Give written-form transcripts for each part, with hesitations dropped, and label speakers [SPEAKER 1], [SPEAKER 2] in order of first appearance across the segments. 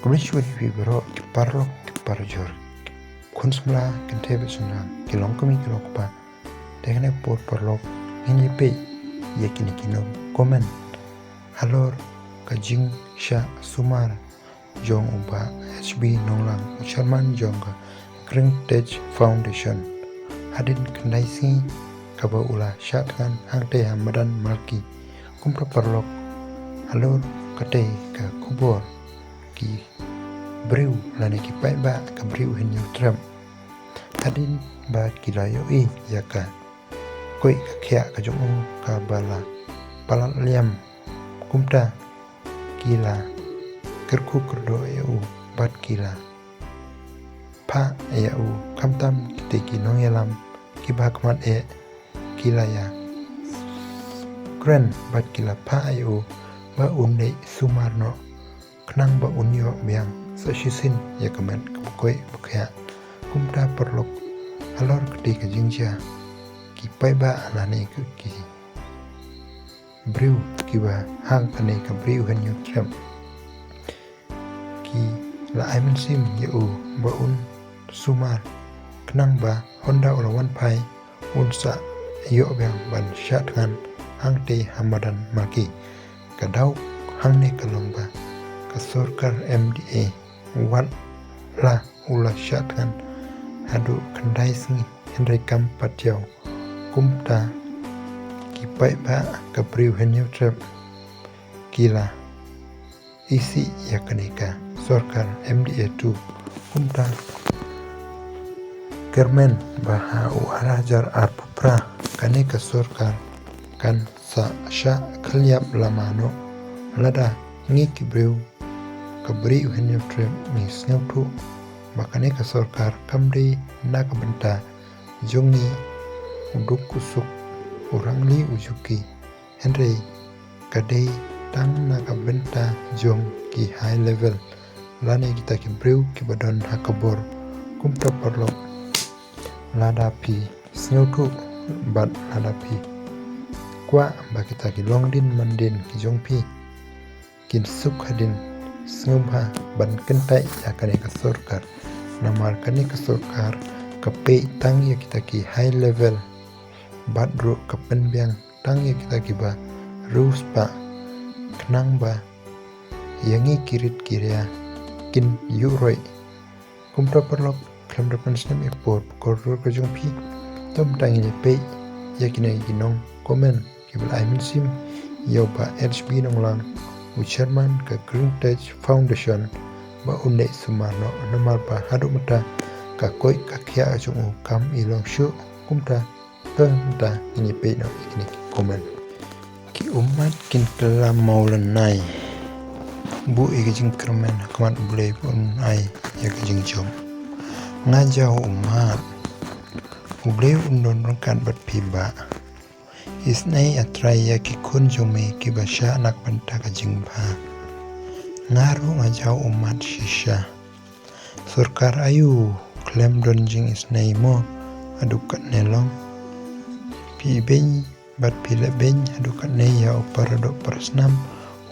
[SPEAKER 1] Kumishwari vibro kiparlo kiparjor kun semla kentebe sunang kilong kumi kilong pa tekne pot parlok ini pe yakini kino komen halor kajing sha sumar jong uba HB nonglang Sharman jong ka Greentage Foundation hadin kendai si kaba ula syatkan hangte hamadan malki kumpra parlok halor kate ka kubor ki briu lani ki pai ba ka briu hin yu tram hadin ba kilayo yaka koi ka khia ka jong ka bala palal liam kumta kila kerku kerdo eu bat kila pa eu kamtam kite ki nong yalam ki bakmat kila ya kren bat kila pa eu ba unde sumarno kenang ba unyo biang sa shisin ya kamen kabukoi bakya kumta perlok halor keti ka jingja ki pai ba alane ki briu ki ba hang kane ka briu han yu tram ki la aimen sim yu ba un sumar kenang ba honda ulawan pai unsa yo biang ban syatkan hang te hamadan maki kadau hang ne kalong ba kasorkar MDA wat la ula syatkan hadu kendai singi henry kam patiau kumta kipai ba kapriu henyu trap kila isi ya kanika sorkar MDA 2 kumta kermen baha u arajar arpupra kanika sorkar kan sa sya khalyap lamano lada ngiki breu kabri uhenyo trem ni snautu makane ka sorkar kamri na kabenta jongi uduk kusuk urangli ujuki henry kadei tang na kabenta jong ki high level lane kita ki breu ki badon hakabor kumta parlok lada pi snautu bat lada pi kwa ba kita ki longdin mandin ki jong pi kin suk hadin sngubha ban kentai yakane ka sorkar namar kane ka sorkar kape tang ya kita ki high level badro kapen biang tang ya kita ki ba rus pa knang ba yangi kirit kiria kin yuroi kumta perlok klam depan snam ekpor koror ka jong pi tom tang ni pe yakine ginong komen kibal aimin sim yoba HB nonglang Sharman ke Greentage Foundation ba unde sumarno namar pa hadu mata ka koi ka khia ajung kam ilong shu kumta ta ini pe no ini komen ki umat kin kala maulan nai bu igi jing kermen kamat boleh pun ai ya ke jing jom ngajau umat boleh undon rangkan bat piba isnai atraya ki kun jome ki basha anak banta ka jingba ngaru ngajau umat shisha sorkar ayu klem don jing isnai mo adukat nelong pi ben bat pile ben adukat ne ya upara do prasnam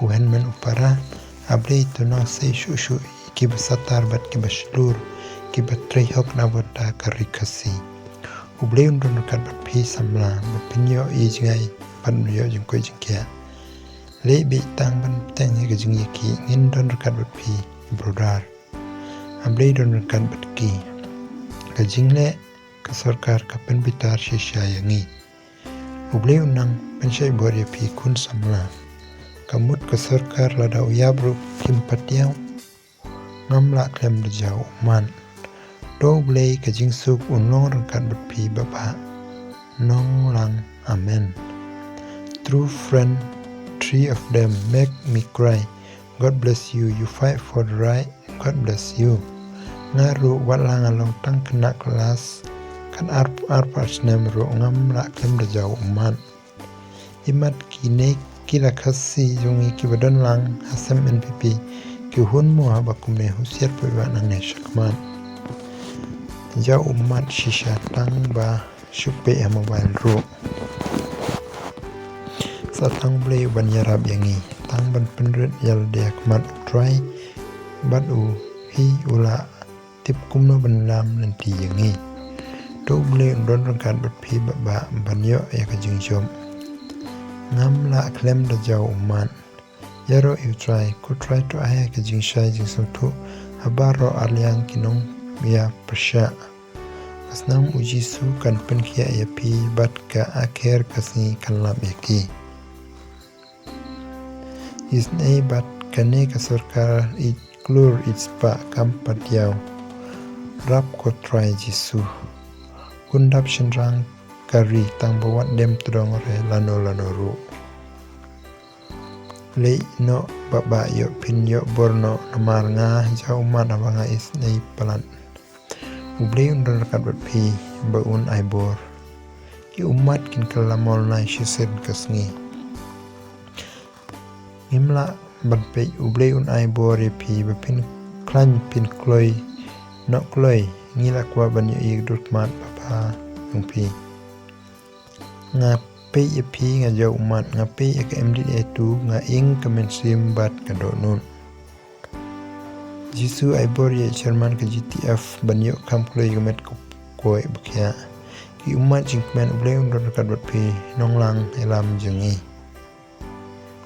[SPEAKER 1] uhen men upara ablei tunang sei shushu ki basatar bat ki bashlur ki batrei hok na bata karikasi ublei undon kan bat pi samla bapinyo jingai pan yo jing koi jing kya le bi tang ban tang ye jing ki ngin don kan bat pi brodar ablei don kan bat ki ka jing le ka sarkar ka pen bitar shisha yangi ublei unang penshai bor ye pi kun samla kamut ka sarkar lada uyabru kim patiau ngamla klem de jau man do blei ka jing suk unong rangkat berpi bapa nong lang amen true friend three of them make me cry God bless you you fight for the right God bless you ngaru walang along tang kena kelas kan arpas nem ro ngam la kem de jau man imat kine kila khasi jungi ki badan lang hasam npp ki hun mo bakum ne husiar pe nang ne shakman jau umat shisha tang ba syupe mobile ro sa tang blei ban yarab yangi tang ban penret yal dia kmat try bắt u hi ula tiếp cung nó bên lam lần thìอย่างงี้ทุบเลี้ยงร้อนรังการบัดพีบะบะบันเยอะอยากจึงชมงามละเคลมดะเจ้ามันยาโรอิวทรายกูทรายตัวไอ้ก็จึงใช้จึงสมทุฮับบารออาลียงกินงยาประชากัสนามอุจิสุกันเป็นเขียยพีบัดกะอาเคร์กัสนีกันลำเอกีอิสเนบัดกันเนกสุรการอิกลูร์อิสปะกัมปัดยาวรับกดทรายจิสุคุณดับชินรังการีตั้งบวชเดมตรองเรลาโนรูเลโนบะบะโยพินโยบอร์โนนมารงาเจ้ามันอวังอิสในพลันอุบลีอุนรักัดบัดพีบะอุนไอบอร์ที่อุมัดกินกลามอลนายชิเซนกัสงีมิมละบัดไปอุบลีอุนไอบอร์เรพีบะพินคลันพินกลอยนกลอยงี้ละกว่าบันยอีกดุดมันปะพาหลวงพีงาเปยพีงาเจ้าอุมัดงาเปยกับMDA2งาอิงกับเมนซิมบัดกับโดนุนจิสูไอบอร์เยเชอร์มันกับ GTF บันยคำกลอยกับเม็ดกับกวยบุกยาที่อุมัดจึงแมนอุบเลอุนรักัดบัดพีน้องลังไอลำจึงงี้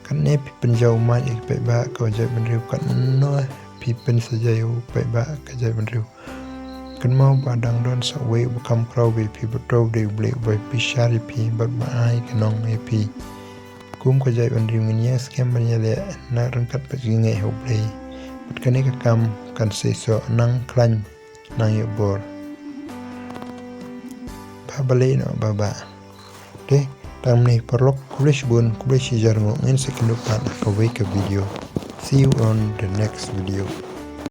[SPEAKER 1] กันเนพิเป็นเจ้าอุมัดอีกไปบ้าก็จะเป็นเร็วกันน้อยพีเป็นสจายไปบ้าก็จะเป็นเร็วกันmau padang don sawe bekam krau be pi betrau de ble be pishari pi bat mai kanong e pi kum ko jai ban ring nya scam ban ya le na rangkat pa jinge ho ble bat kane ka kam kan se so nang klan nang yo bor ba bale no baba de tam ni perlok kulish bun kulish jar ngo ngin sekindu pan ka we ka video. See you on the next video.